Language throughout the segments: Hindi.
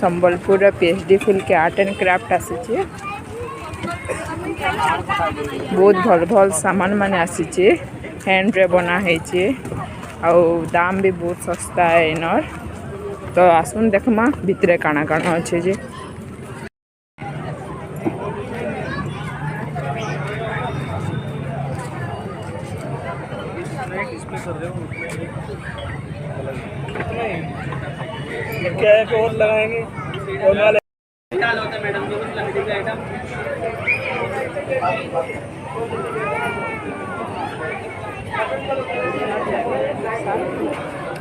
संबलपुर पीएचडी फुल के आर्ट एंड क्राफ्ट आसी बहुत भल भल सामान माने आसी हैंड रे बना है आउ दाम भी बहुत सस्ता है इनर। तो आसुन देखमा भितरे काना काना अच्छे जे क्या है और लगाएंगे और क्या होता है मैडम जो कुछ लकड़ी का आइटम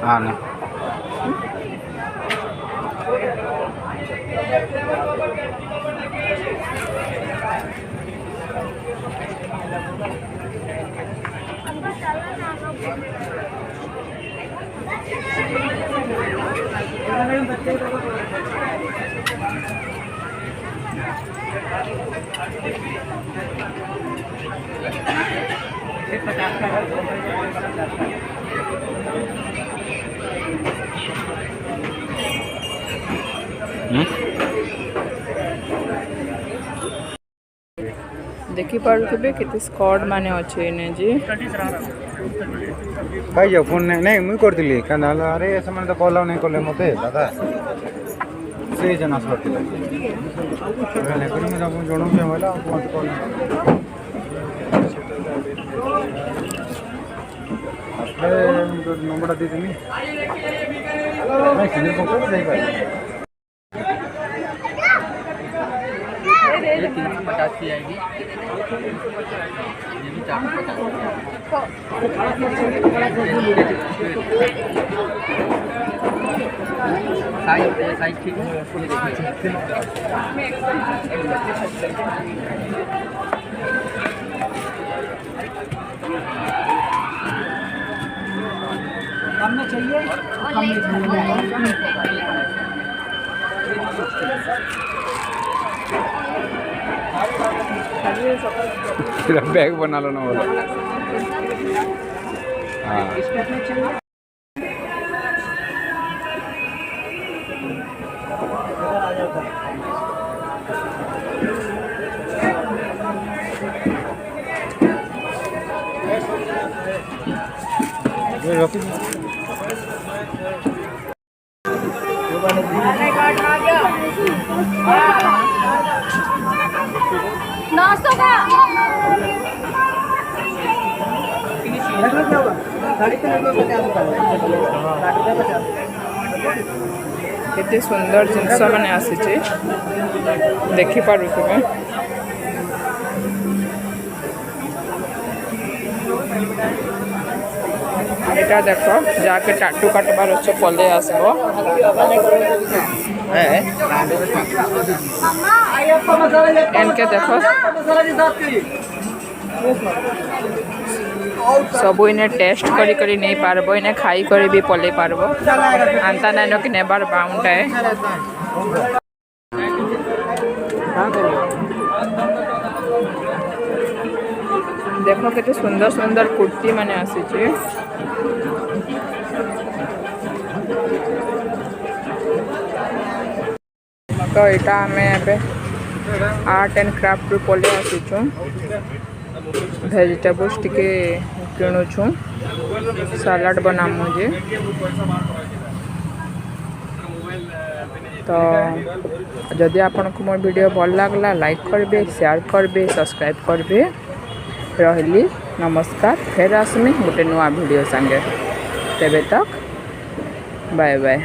हाँ ना देखी पारुथिबे केते स्कॉट माने अच्छे ने जी भाई जो फोन नहीं मुई करथिली काना अरे समान तो कॉल नहीं करले मते दादा से जना सॉर्ट ले करी मैं आपको जोड़ू के वाला मत कॉल अरे नंबर दे देनी मैं किधर को नहीं भाई 350 की आएगी ये भी 450 साइज ठीक है कम में चाहिए तेरा बैग बना लो ना बोलो हाँ केते सुंदर जिनस माने आसी देखी पारु तुमे एटा देखो जाके टाटू काटबार अच्छे पले आसबो एनके देखो सबू इने टेस्ट करी करी नहीं पारबो इने खाई करी भी पले पारबो आंता नाइनो कि नेबार बाउंड है देखो केते सुंदर सुंदर कुर्ती माने आसी तो यहाँ आम आर्ट एंड क्राफ्ट पलि आसीचु भेजिटेबल्स टिके किणुछु सलाड बनामु जे तो जदि आपन को मोर वीडियो भल लागला लाइक करबे शेयर करबे सब्सक्राइब करबे रहिली नमस्कार फिर आसमी गोटे नुआ वीडियो संगे तेबे तक बाय बाय।